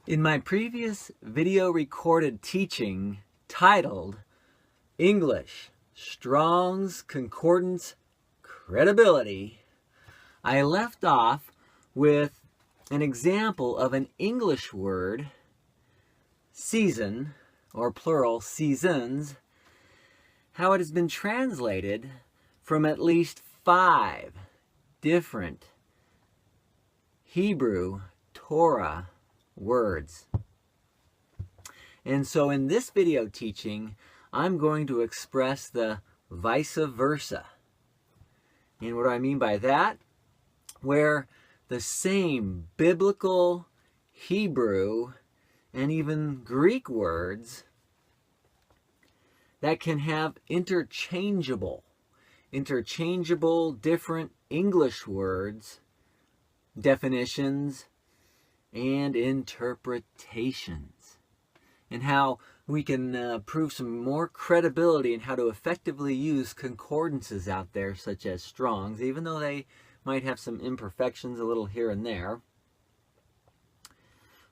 In my previous video recorded teaching titled English, Strong's Concordance Credibility, I left off with an example of an English word, season, or plural seasons, how it has been translated from at least 5 different Hebrew Torah words. And so in this video teaching, I'm going to express the vice versa. And what do I mean by that? Where the same biblical Hebrew and even Greek words that can have interchangeable different English words, definitions, and interpretations, and how we can prove some more credibility in how to effectively use concordances out there, such as Strong's, even though they might have some imperfections a little here and there.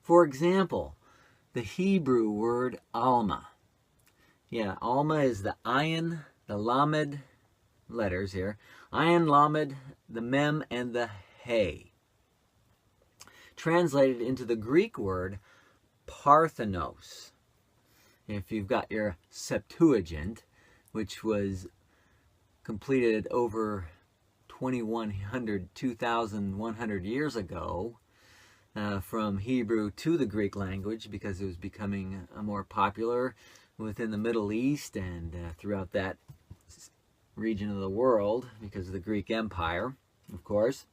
For example, the Hebrew word Alma. Yeah, Alma is the Ayin, the Lamed letters here. Ayin, Lamed, the Mem, and the He. Translated into the Greek word Parthenos. If you've got your Septuagint, which was completed over 2,100 years ago, from Hebrew to the Greek language, because it was becoming more popular within the Middle East and throughout that region of the world because of the Greek Empire, of course.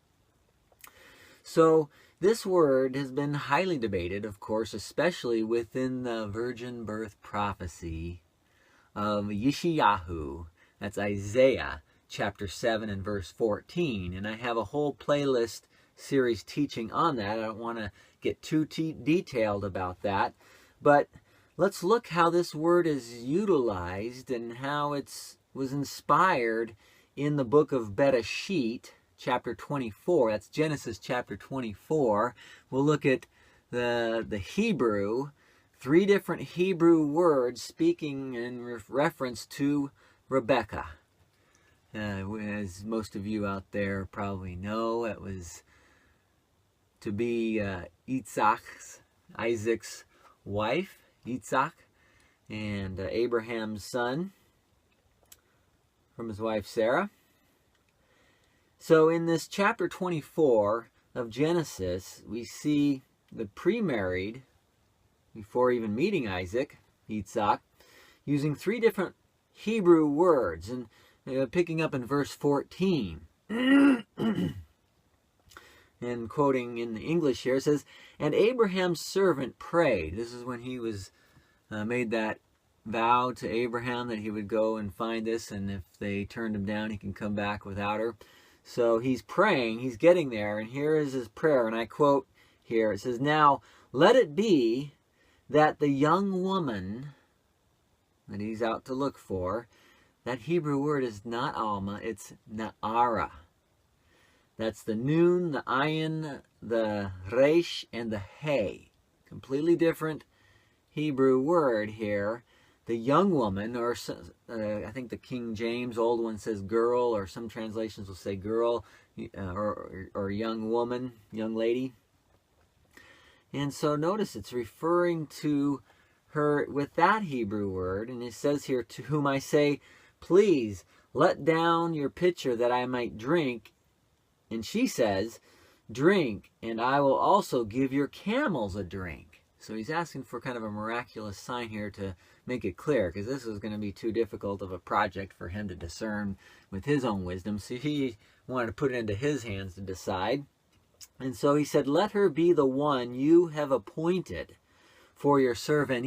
So this word has been highly debated, of course, especially within the virgin birth prophecy of Yeshayahu. That's Isaiah chapter 7 and verse 14. And I have a whole playlist series teaching on that. I don't want to get too detailed about that. But let's look how this word is utilized and how it was inspired in the book of Bereshit, chapter 24. That's Genesis chapter 24. We'll look at the Hebrew, 3 different Hebrew words speaking in reference to Rebecca. As most of you out there probably know, it was to be Isaac's wife, Isaac, and Abraham's son from his wife Sarah. So in this chapter 24 of Genesis, we see the pre-married, before even meeting Isaac, using 3 different Hebrew words. And picking up in verse 14, and quoting in the English here, it says, "And Abraham's servant prayed." This is when he was made that vow to Abraham that he would go and find this, and if they turned him down, he can come back without her. So he's praying, he's getting there, and here is his prayer, and I quote here, it says, "Now let it be that the young woman that he's out to look for," that Hebrew word is not Alma, it's Na'ara. That's the Nun, the Ayin, the Resh, and the He. Completely different Hebrew word here. The young woman, or I think the King James old one says girl, or some translations will say girl, or young woman, young lady. And so notice it's referring to her with that Hebrew word, and it says here, "To whom I say, please let down your pitcher that I might drink." And she says, "Drink, and I will also give your camels a drink." So he's asking for kind of a miraculous sign here to make it clear, because this is going to be too difficult of a project for him to discern with his own wisdom. So he wanted to put it into his hands to decide. And so he said, "Let her be the one you have appointed for your servant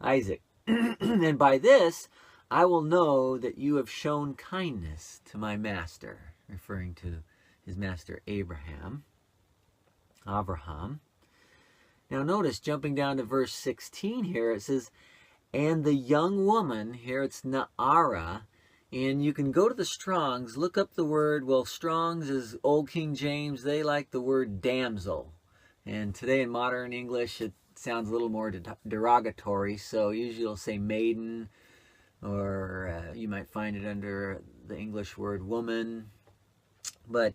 Isaac. And by this I will know that you have shown kindness to my master," referring to his master Abraham. Now notice, jumping down to verse 16 here, it says, "And the young woman," here it's Na'ara, And you can go to the Strong's, look up the word, well, Strong's is Old King James, they like the word damsel. And today in modern English, it sounds a little more derogatory, so usually it'll say maiden, or you might find it under the English word woman. But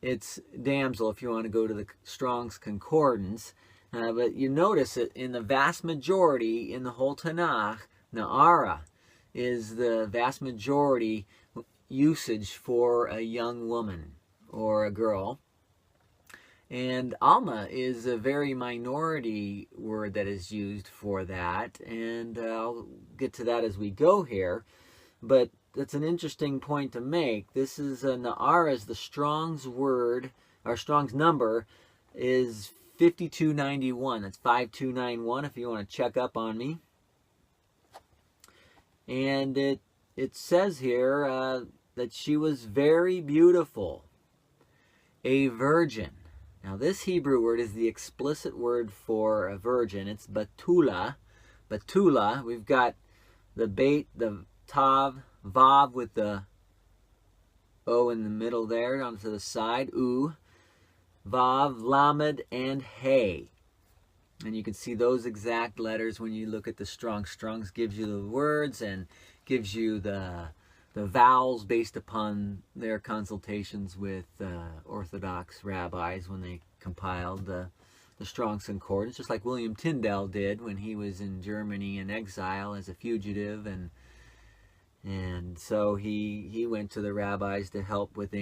it's damsel if you want to go to the Strong's Concordance. But you notice that in the vast majority, in the whole Tanakh, Na'ara is the vast majority usage for a young woman or a girl. And Alma is a very minority word that is used for that. And I'll get to that as we go here. But that's an interesting point to make. This is Na'ara is the Strong's word, or Strong's number is 5291. That's 5291 if you want to check up on me. And it says here that she was very beautiful, a virgin. Now this Hebrew word is the explicit word for a virgin. It's Batula. Batula. We've got the Beit, the Tav, Vav with the O in the middle there, onto the side, U, Vav, Lamed, and Hey. And you can see those exact letters when you look at the Strong's. Strong's gives you the words and gives you the vowels based upon their consultations with Orthodox rabbis when they compiled the Strong's Concordance, just like William Tyndale did when he was in Germany in exile as a fugitive, and so he went to the rabbis to help with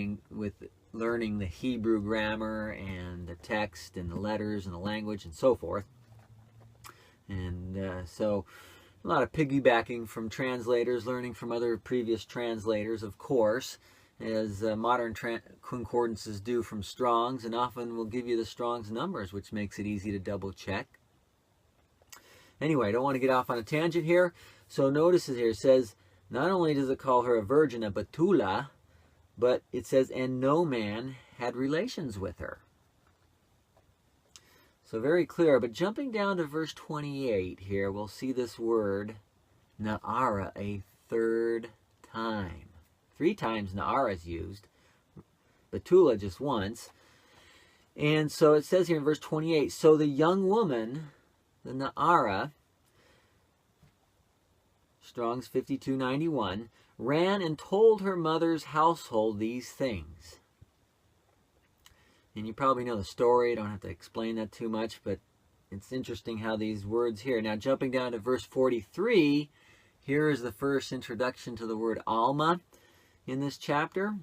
learning the Hebrew grammar and the text and the letters and the language and so forth. And so a lot of piggybacking from translators, learning from other previous translators, of course, as modern concordances do from Strong's, and often will give you the Strong's numbers, which makes it easy to double check. Anyway, I don't want to get off on a tangent here. So notice it here, it says, not only does it call her a virgin, a Batula, but it says, and no man had relations with her. So very clear. But jumping down to verse 28 here, we'll see this word, Na'ara, a third time. 3 times Na'ara is used. Batula just once. And so it says here in verse 28, so the young woman, the Na'ara, Strong's 5291, ran and told her mother's household these things. And you probably know the story. I don't have to explain that too much, but it's interesting how these words here. Now jumping down to verse 43, here is the first introduction to the word Alma in this chapter.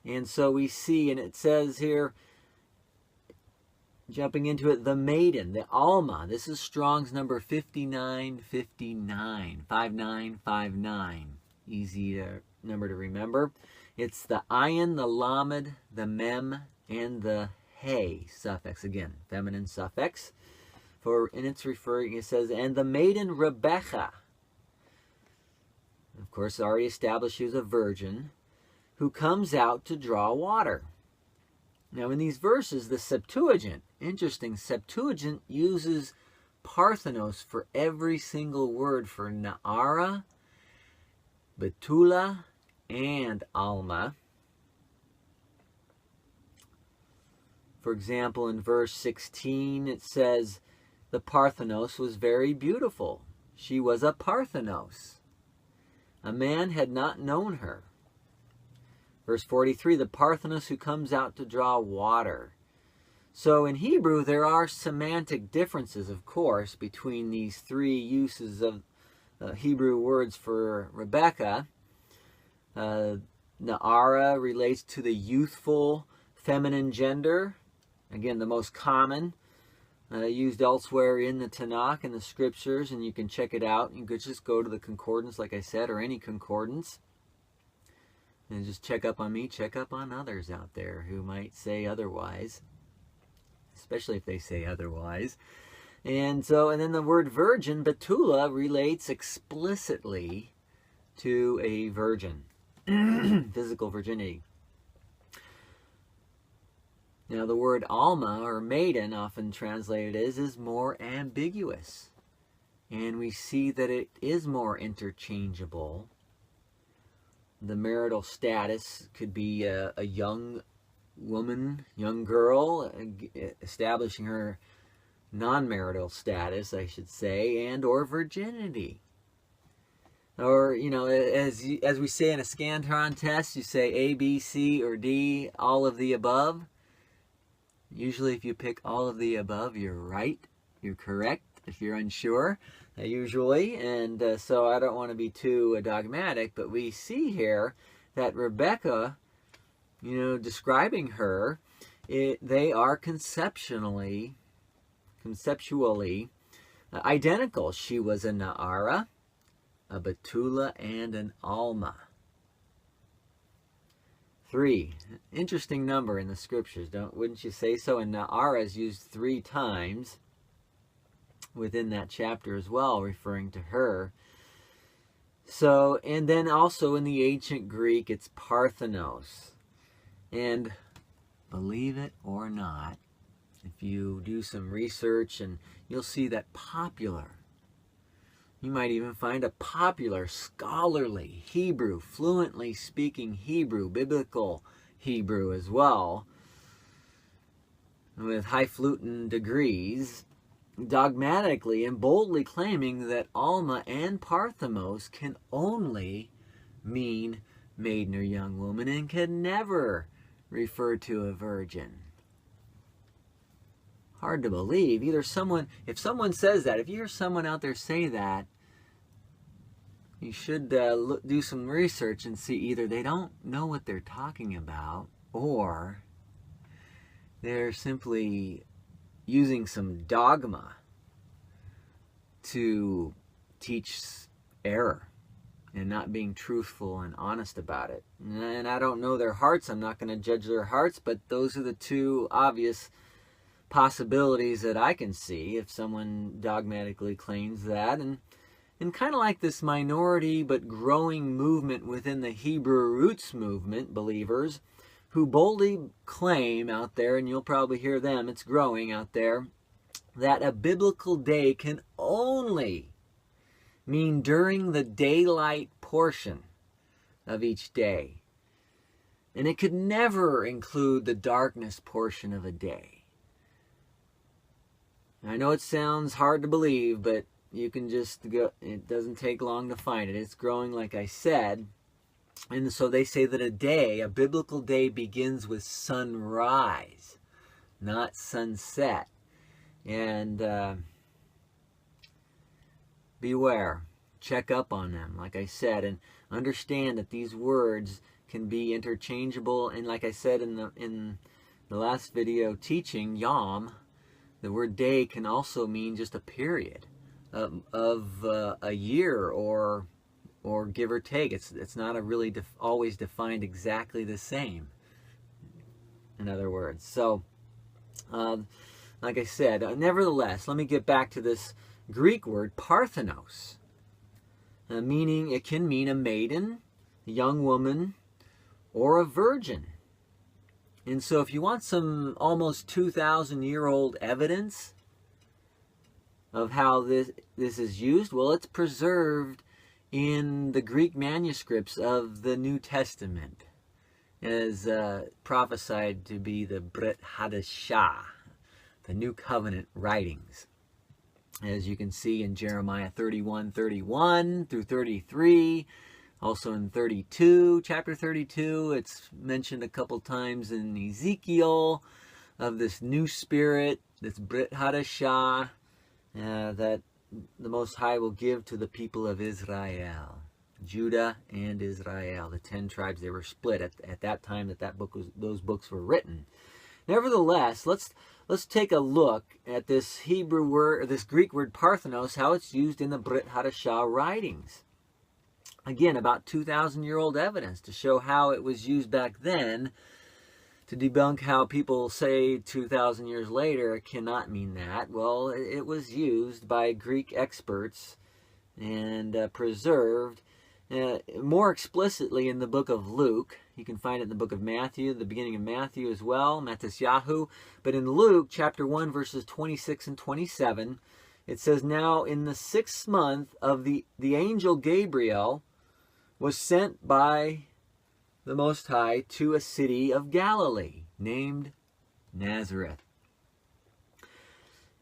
And so we see, and it says here, jumping into it, the maiden, the Alma. This is Strong's number 5959, 5959. Easy number to remember. It's the ayin, the lamed, the mem, and the hey suffix. Again, feminine suffix. And it's referring, it says, and the maiden Rebecca. Of course, already established she was a virgin, who comes out to draw water. Now in these verses, the Septuagint, interesting, Septuagint uses Parthenos for every single word for Na'ara, Betula, and Alma. For example, in verse 16, it says, the Parthenos was very beautiful. She was a Parthenos. A man had not known her. Verse 43, the Parthenos who comes out to draw water. So in Hebrew, there are semantic differences, of course, between these 3 uses of Hebrew words for Rebecca. Na'ara relates to the youthful feminine gender. Again, the most common, used elsewhere in the Tanakh and the scriptures, and you can check it out. You could just go to the concordance, like I said, or any concordance. And just check up on me, check up on others out there who might say otherwise, especially if they say otherwise. And then the word virgin, Betula, relates explicitly to a virgin, physical virginity. Now the word Alma, or maiden, often translated is more ambiguous. And we see that it is more interchangeable the marital status could be a young woman, young girl, establishing her non-marital status, I should say, and or virginity. Or, you know, as we say in a Scantron test, you say A, B, C, or D, all of the above. Usually if you pick all of the above, you're right. You're correct if you're unsure, usually. And so I don't want to be too dogmatic, but we see here that Rebecca, you know, describing her, they are conceptually identical. She was a Naara, a Betula, and an Alma. 3, interesting number in the scriptures, wouldn't you say so? And Naara is used 3 times within that chapter as well, referring to her. So, and then also in the ancient Greek, it's Parthenos. And believe it or not, if you do some research, and you'll see that popular, you might even find a popular, scholarly Hebrew, fluently speaking Hebrew, biblical Hebrew as well, with highfalutin degrees, dogmatically and boldly claiming that Alma and Parthemos can only mean maiden or young woman and can never refer to a virgin. Hard to believe. If someone says that, if you hear someone out there say that, you should do some research and see either they don't know what they're talking about, or they're simply using some dogma to teach error and not being truthful and honest about it. And I don't know their hearts. I'm not going to judge their hearts, but those are the 2 obvious possibilities that I can see if someone dogmatically claims that. And kind of like this minority but growing movement within the Hebrew roots movement, believers who boldly claim out there, and you'll probably hear them, it's growing out there, that a biblical day can only mean during the daylight portion of each day. And it could never include the darkness portion of a day. I know it sounds hard to believe, but you can just go, it doesn't take long to find it. It's growing, like I said. And so they say that a biblical day begins with sunrise, not sunset. And beware, check up on them, like I said, and understand that these words can be interchangeable. And like I said in the last video teaching, Yom, the word day can also mean just a period of a year, or give or take. It's not a really always defined exactly the same, in other words. So like I said, nevertheless, let me get back to this Greek word Parthenos, meaning it can mean a maiden, a young woman, or a virgin. And so if you want some almost 2,000-year-old evidence of how this is used, well, it's preserved in the Greek manuscripts of the New Testament, as prophesied to be the Brit Hadashah, the New Covenant writings. As you can see in Jeremiah 31:31 through 33, also in chapter 32, it's mentioned a couple times in Ezekiel of this new spirit, this Brit Hadashah, that the Most High will give to the people of Israel, Judah and Israel, the 10 tribes. They were split at that time those books were written. Nevertheless, let's take a look at this Hebrew word, this Greek word Parthenos, how it's used in the Brit Hadashah writings. Again, about 2,000-year-old evidence to show how it was used back then, to debunk how people say 2,000 years later it cannot mean that. Well, it was used by Greek experts and preserved more explicitly in the book of Luke. You can find it in the book of Matthew, the beginning of Matthew as well, Matisyahu. But in Luke chapter 1, verses 26 and 27, it says, "Now in the 6th month of the angel Gabriel was sent by the Most High to a city of Galilee named Nazareth.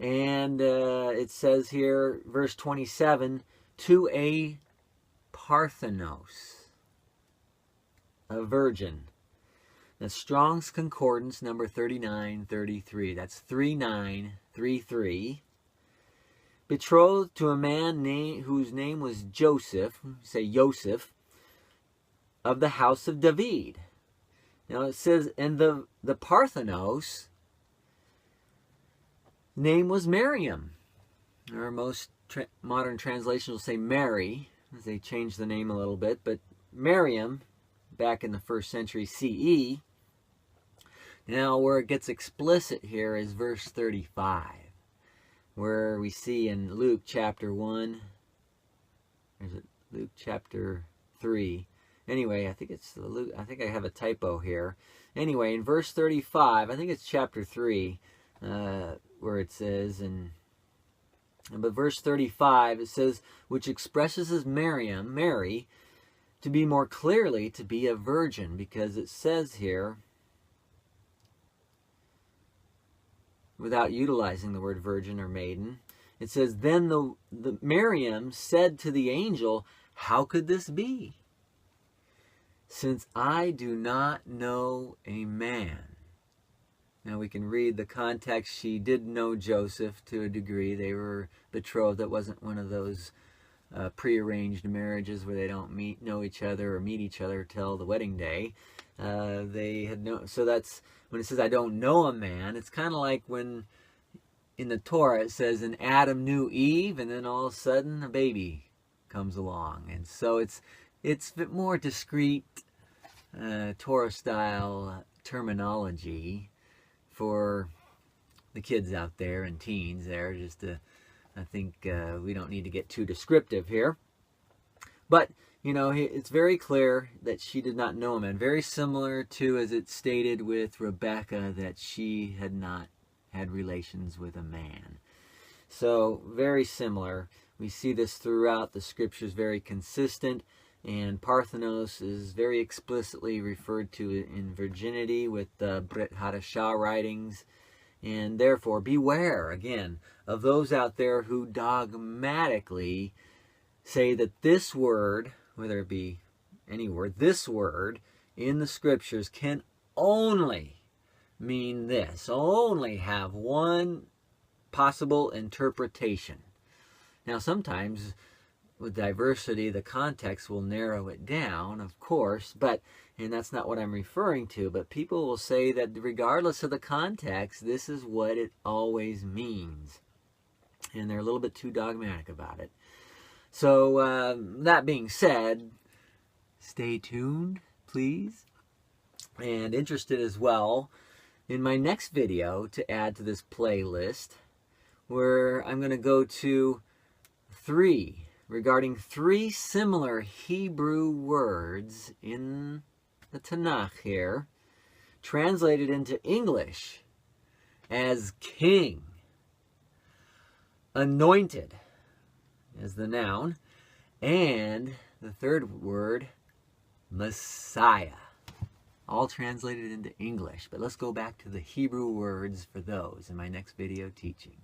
And it says here, verse 27, to a Parthenos, a virgin. That's Strong's Concordance number 3933. That's 3933. Betrothed to a man whose name was Joseph, say Joseph, of the house of David. Now it says, and the Parthenos name was Miriam. Or most modern translations will say Mary, as they change the name a little bit, but Miriam, back in the 1st century CE. Now where it gets explicit here is verse 35, where we see in Luke chapter 1, or is it Luke chapter 3? Anyway, I think it's Luke. I think I have a typo here. Anyway, in verse 35, I think it's chapter 3, where it says, but verse 35, it says, which expresses as Mary, to be more clearly to be a virgin, because it says here, without utilizing the word virgin or maiden, it says, then the Miriam said to the angel, how could this be, since I do not know a man? Now we can read the context. She did know Joseph to a degree. They were betrothed. That wasn't one of those prearranged marriages where they don't know each other or meet each other till the wedding day. They had so that's when it says I don't know a man. It's kind of like when in the Torah it says, and Adam knew Eve, and then all of a sudden a baby comes along. And so it's more discreet Torah-style terminology for the kids out there and teens there. Just to, I think we don't need to get too descriptive here. But, you know, it's very clear that she did not know a man. Very similar to, as it's stated with Rebecca, that she had not had relations with a man. So, very similar. We see this throughout the scriptures, very consistent. And Parthenos is very explicitly referred to in virginity with the Brit Hadashah writings. And therefore, beware, again, of those out there who dogmatically say that this word, whether it be any word, this word in the scriptures can only mean this, only have one possible interpretation. Now, sometimes with diversity, the context will narrow it down, of course, and that's not what I'm referring to, but people will say that regardless of the context, this is what it always means. And they're a little bit too dogmatic about it. So, that being said, stay tuned, please, and interested as well in my next video to add to this playlist, where I'm going to go to regarding 3 similar Hebrew words in the Tanakh here, translated into English as king, anointed as the noun, and the third word, Messiah. All translated into English. But let's go back to the Hebrew words for those in my next video teaching.